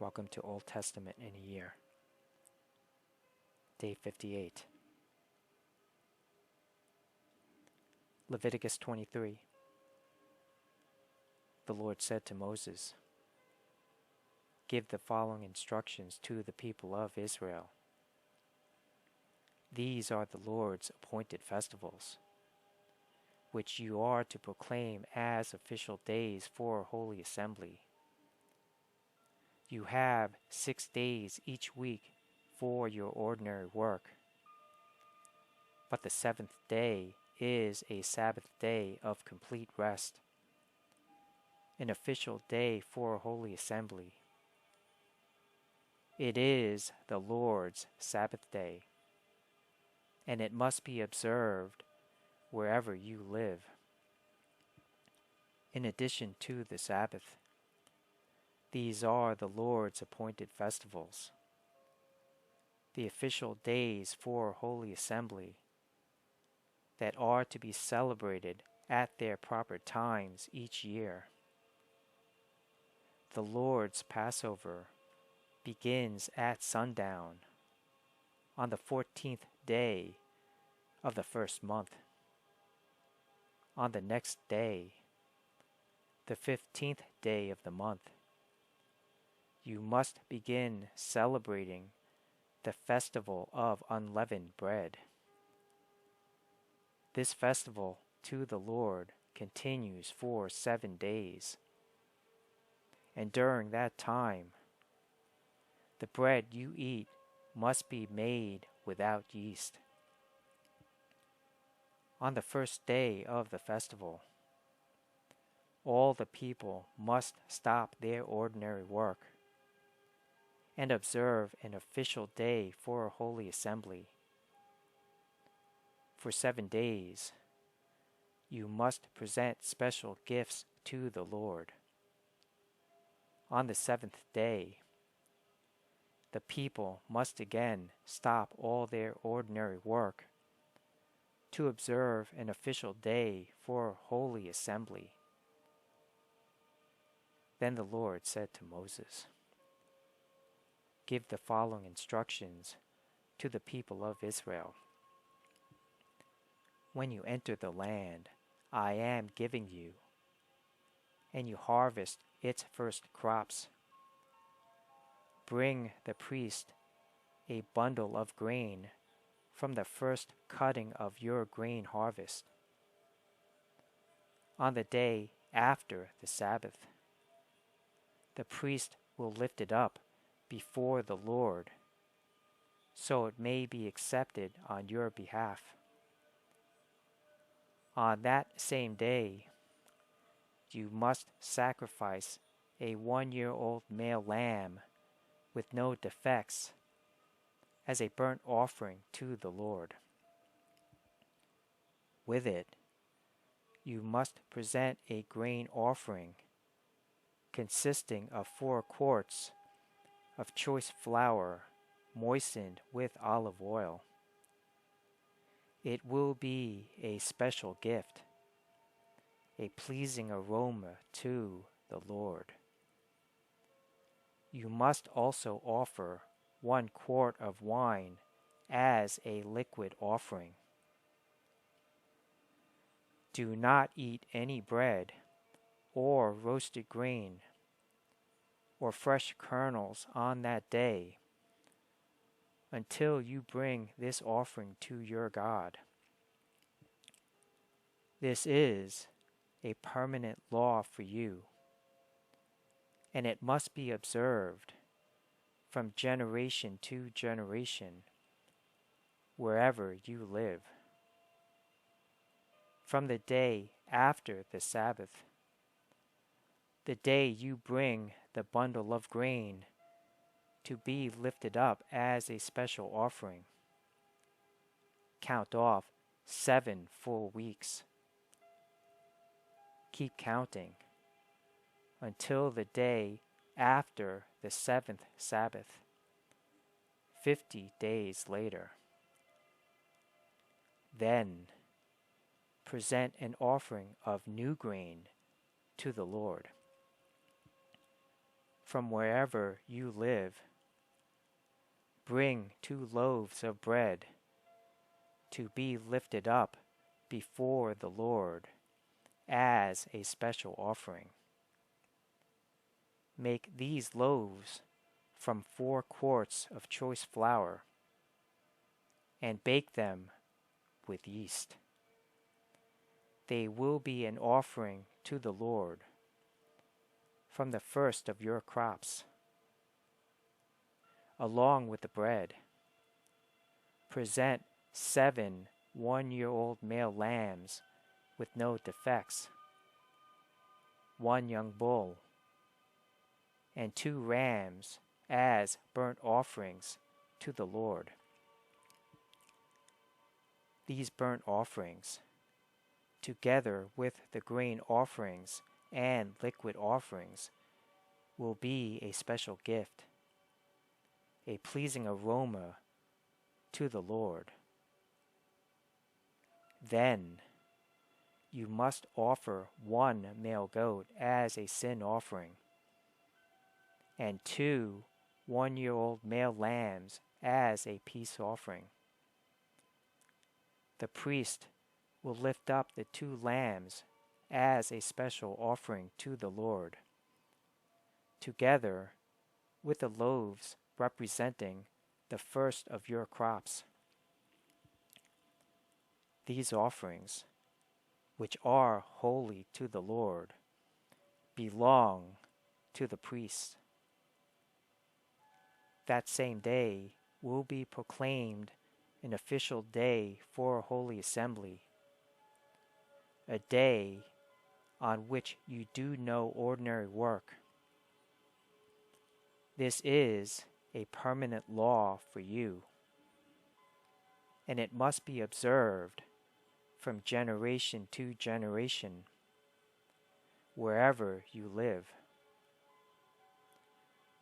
Welcome to Old Testament in a Year. Day 58. Leviticus 23. The Lord said to Moses, "Give the following instructions to the people of Israel. These are the Lord's appointed festivals, which you are to proclaim as official days for Holy Assembly. You have 6 days each week for your ordinary work, but the seventh day is a Sabbath day of complete rest, an official day for Holy Assembly. It is the Lord's Sabbath day, and it must be observed wherever you live. In addition to the Sabbath, these are the Lord's appointed festivals, the official days for Holy Assembly that are to be celebrated at their proper times each year. The Lord's Passover begins at sundown on the 14th day of the first month. On the next day, the 15th day of the month, you must begin celebrating the festival of unleavened bread. This festival to the Lord continues for 7 days, and during that time, the bread you eat must be made without yeast. On the first day of the festival, all the people must stop their ordinary work and observe an official day for a holy assembly. For 7 days, you must present special gifts to the Lord. On the 7th day, the people must again stop all their ordinary work to observe an official day for holy assembly. Then the Lord said to Moses, "Give the following instructions to the people of Israel. When you enter the land I am giving you, and you harvest its first crops, bring the priest a bundle of grain from the first cutting of your grain harvest. On the day after the Sabbath, the priest will lift it up before the Lord, so it may be accepted on your behalf. On that same day, you must sacrifice a 1-year-old male lamb with no defects as a burnt offering to the Lord. With it, you must present a grain offering consisting of 4 quarts of choice flour moistened with olive oil. It will be a special gift, a pleasing aroma to the Lord. You must also offer 1 quart of wine as a liquid offering. Do not eat any bread or roasted grain or fresh kernels on that day until you bring this offering to your God. This is a permanent law for you, and it must be observed from generation to generation wherever you live. From the day after the Sabbath, the day you bring the bundle of grain to be lifted up as a special offering, count off 7 full weeks. Keep counting until the day after the 7th Sabbath, 50 days later. Then present an offering of new grain to the Lord. from wherever you live. Bring 2 loaves of bread to be lifted up before the Lord as a special offering. Make these loaves from 4 quarts of choice flour and bake them with yeast. They will be an offering to the Lord from the first of your crops. Along with the bread, present 7 one-year-old male lambs with no defects, 1 young bull, and 2 rams as burnt offerings to the Lord. These burnt offerings, together with the grain offerings and liquid offerings, will be a special gift, a pleasing aroma to the Lord. Then you must offer 1 male goat as a sin offering, and 2 one-year-old male lambs as a peace offering. The priest will lift up the 2 lambs as a special offering to the Lord, together with the loaves representing the first of your crops. These offerings, which are holy to the Lord, belong to the priest. That same day will be proclaimed an official day for Holy Assembly, a day on which you do no ordinary work. This is a permanent law for you, and it must be observed from generation to generation, wherever you live.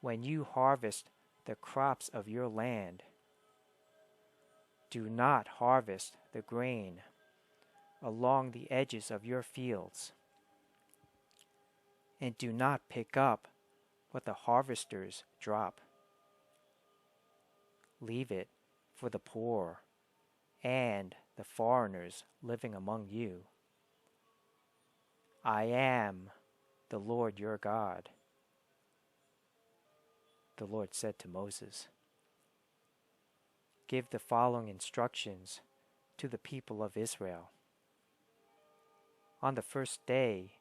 When you harvest the crops of your land, do not harvest the grain along the edges of your fields, and do not pick up what the harvesters drop. Leave it for the poor and the foreigners living among you. I am the Lord your God. The Lord said to Moses, "Give the following instructions to the people of Israel. On the first day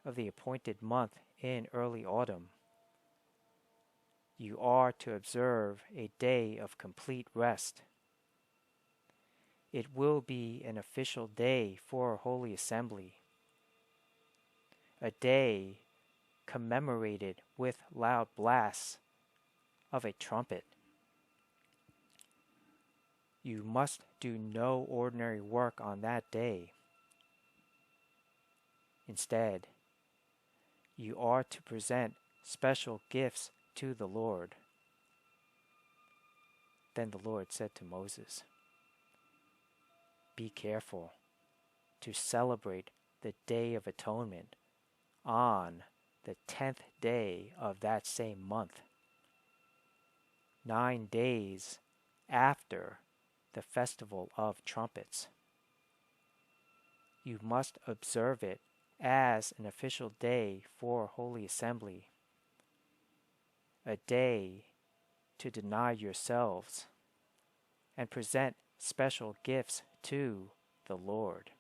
of the appointed month in early autumn, you are to observe a day of complete rest. It will be an official day for Holy Assembly, a day commemorated with loud blasts of a trumpet. You must do no ordinary work on that day. Instead, you are to present special gifts to the Lord." Then the Lord said to Moses, "Be careful to celebrate the Day of Atonement on the 10th day of that same month, 9 days after the Festival of Trumpets. You must observe it as an official day for Holy Assembly, a day to deny yourselves and present special gifts to the Lord.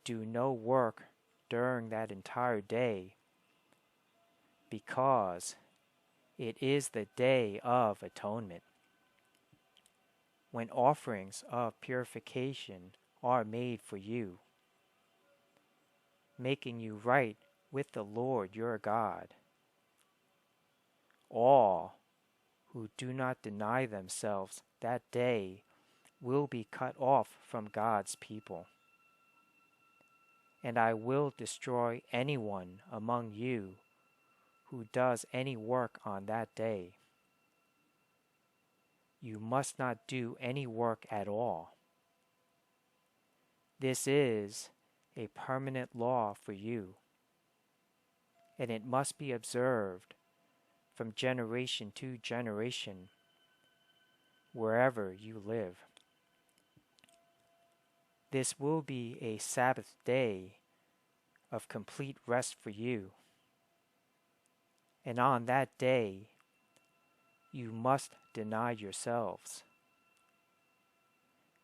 Do no work during that entire day, because it is the Day of Atonement, when offerings of purification are made for you, making you right with the Lord your God. All who do not deny themselves that day will be cut off from God's people, and I will destroy anyone among you who does any work on that day. You must not do any work at all. This is a permanent law for you, and it must be observed from generation to generation, wherever you live. This will be a Sabbath day of complete rest for you, and on that day you must deny yourselves.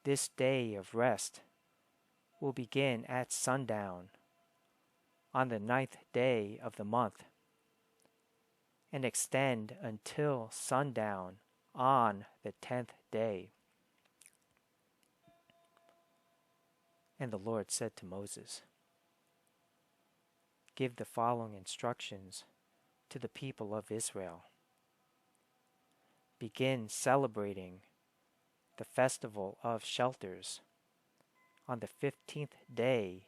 This day of rest will begin at sundown on the 9th day of the month and extend until sundown on the 10th day. And the Lord said to Moses, "Give the following instructions to the people of Israel. Begin celebrating the festival of shelters on the 15th day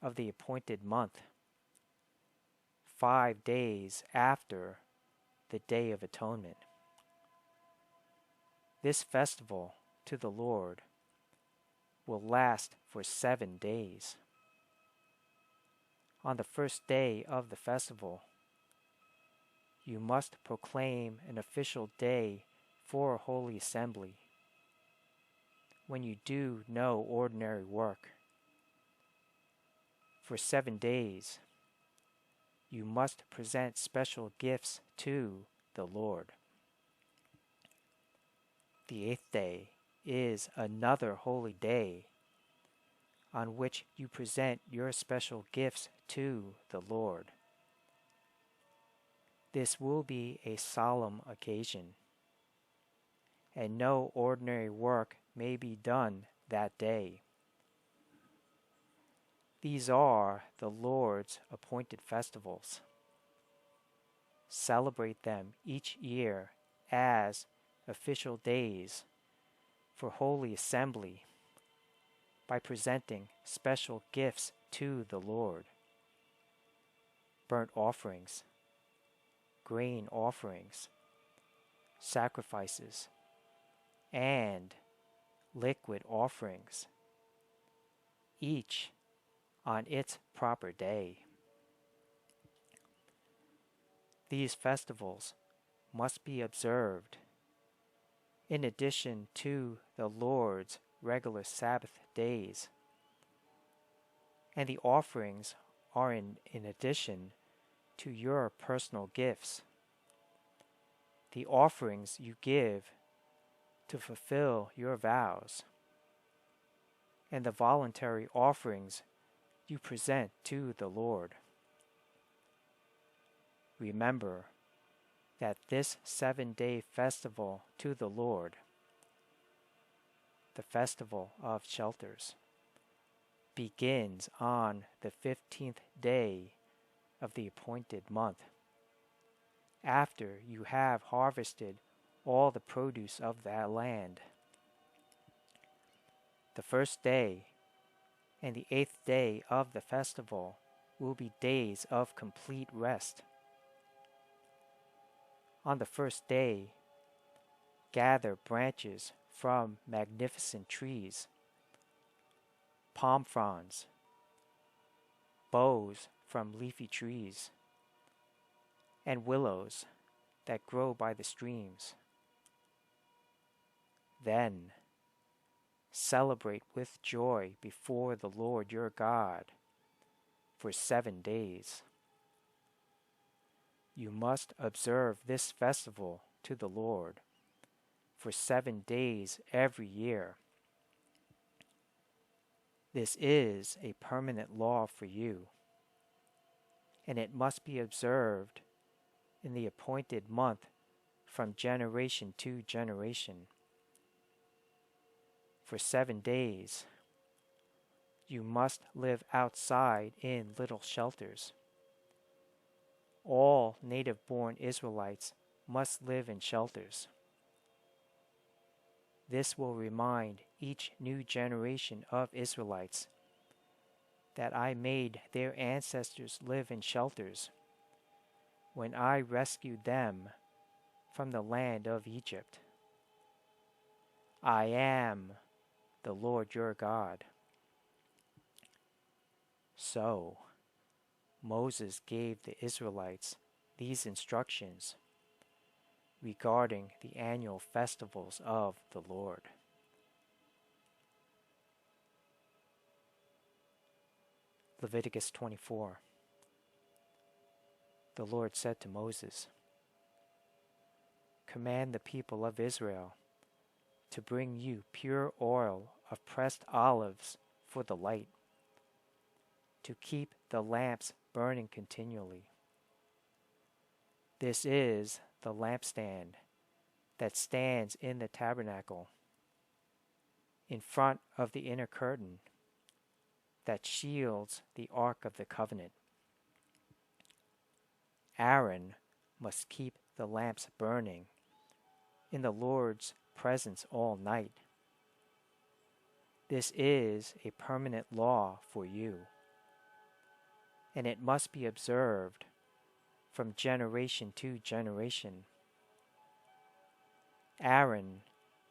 of the appointed month, 5 days after the Day of Atonement. This festival to the Lord will last for 7 days. On the first day of the festival, you must proclaim an official day for a holy assembly, when you do no ordinary work. For 7 days, you must present special gifts to the Lord. The 8th day is another holy day on which you present your special gifts to the Lord. This will be a solemn occasion, and no ordinary work may be done that day. These are the Lord's appointed festivals. Celebrate them each year as official days for holy assembly by presenting special gifts to the Lord: burnt offerings, grain offerings, sacrifices, and liquid offerings, each on its proper day. These festivals must be observed in addition to the Lord's regular Sabbath days, and the offerings are in addition to your personal gifts, the offerings you give to fulfill your vows, and the voluntary offerings you present to the Lord. Remember that this 7-day festival to the Lord, the festival of shelters, begins on the 15th day of the appointed month, after you have harvested all the produce of that land. The first day and the 8th day of the festival will be days of complete rest. On the first day, gather branches from magnificent trees, palm fronds, boughs from leafy trees, and willows that grow by the streams. Then celebrate with joy before the Lord your God for 7 days. You must observe this festival to the Lord for 7 days every year. This is a permanent law for you, and it must be observed in the appointed month from generation to generation. For 7 days, you must live outside in little shelters. All native-born Israelites must live in shelters. This will remind each new generation of Israelites that I made their ancestors live in shelters when I rescued them from the land of Egypt. I am the Lord your God. So, Moses gave the Israelites these instructions regarding the annual festivals of the Lord. Leviticus 24. The Lord said to Moses, "Command the people of Israel to bring you pure oil of pressed olives for the light, to keep the lamps burning continually. This is the lampstand that stands in the tabernacle, in front of the inner curtain that shields the Ark of the Covenant. Aaron must keep the lamps burning in the Lord's presence all night. This is a permanent law for you, and it must be observed from generation to generation. Aaron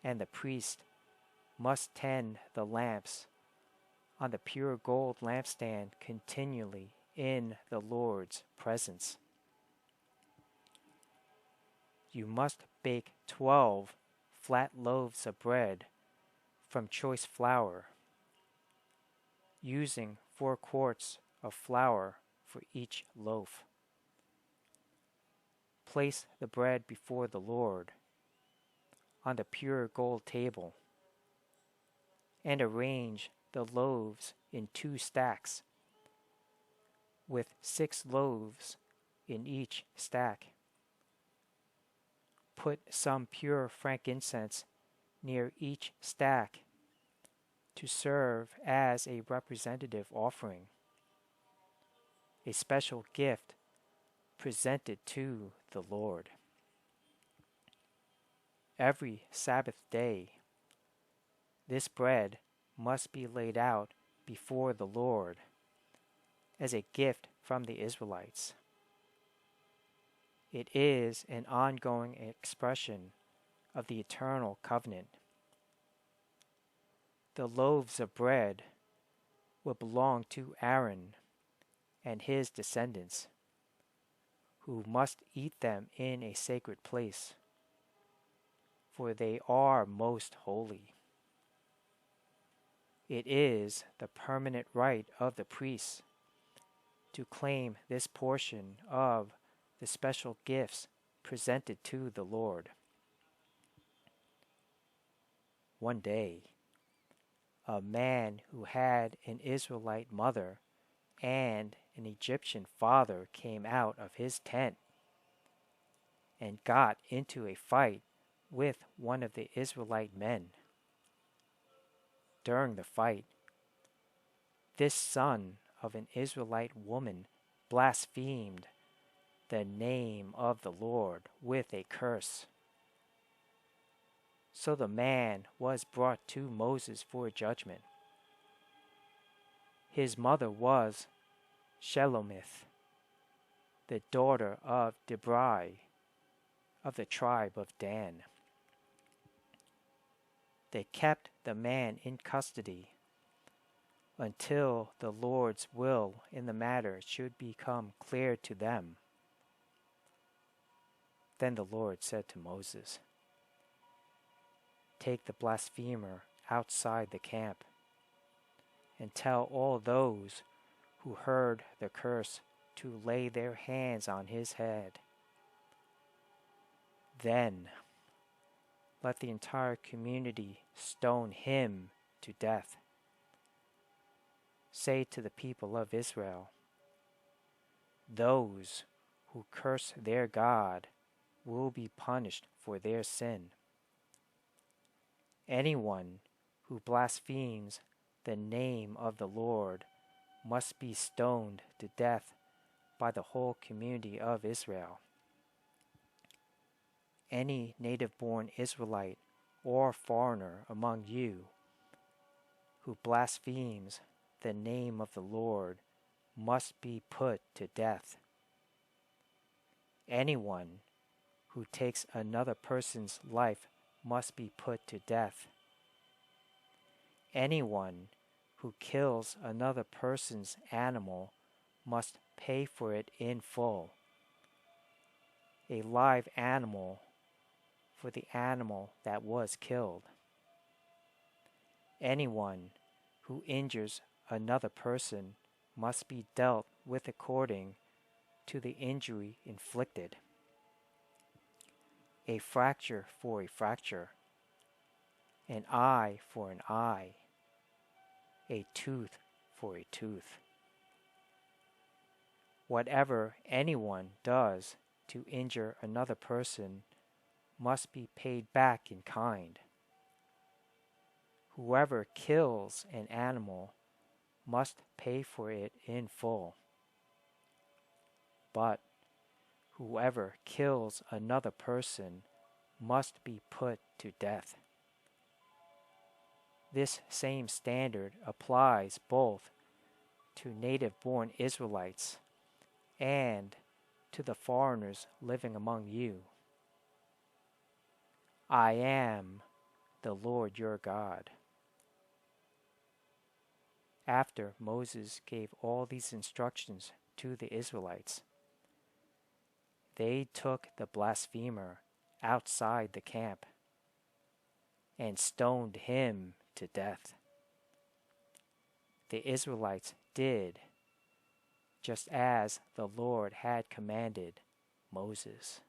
and the priest must tend the lamps on the pure gold lampstand continually in the Lord's presence. You must bake 12 flat loaves of bread from choice flour, using 4 quarts of flour for each loaf. Place the bread before the Lord on the pure gold table, and arrange the loaves in 2 stacks, with 6 loaves in each stack. Put some pure frankincense near each stack to serve as a representative offering, a special gift presented to the Lord. Every Sabbath day, this bread must be laid out before the Lord as a gift from the Israelites. It is an ongoing expression of the eternal covenant. The loaves of bread will belong to Aaron and his descendants, who must eat them in a sacred place, for they are most holy. It is the permanent right of the priests to claim this portion of the special gifts presented to the Lord. One day, a man who had an Israelite mother and an Egyptian father came out of his tent and got into a fight with one of the Israelite men. During the fight, this son of an Israelite woman blasphemed the name of the Lord with a curse. So the man was brought to Moses for judgment. His mother was Shelomith, the daughter of Debrai of the tribe of Dan. They kept the man in custody until the Lord's will in the matter should become clear to them. Then the Lord said to Moses, "Take the blasphemer outside the camp and tell all those who heard the curse to lay their hands on his head. Then let the entire community stone him to death. Say to the people of Israel, 'Those who curse their God will be punished for their sin. Anyone who blasphemes the name of the Lord must be stoned to death by the whole community of Israel. Any native-born Israelite or foreigner among you who blasphemes the name of the Lord must be put to death. Anyone who takes another person's life must be put to death. Anyone who kills another person's animal must pay for it in full. A live animal for the animal that was killed. Anyone who injures another person must be dealt with according to the injury inflicted. A fracture for a fracture, an eye for an eye, a tooth for a tooth. Whatever anyone does to injure another person must be paid back in kind. Whoever kills an animal must pay for it in full. But whoever kills another person must be put to death. This same standard applies both to native-born Israelites and to the foreigners living among you. I am the Lord your God. After Moses gave all these instructions to the Israelites, they took the blasphemer outside the camp and stoned him to death. The Israelites did just as the Lord had commanded Moses.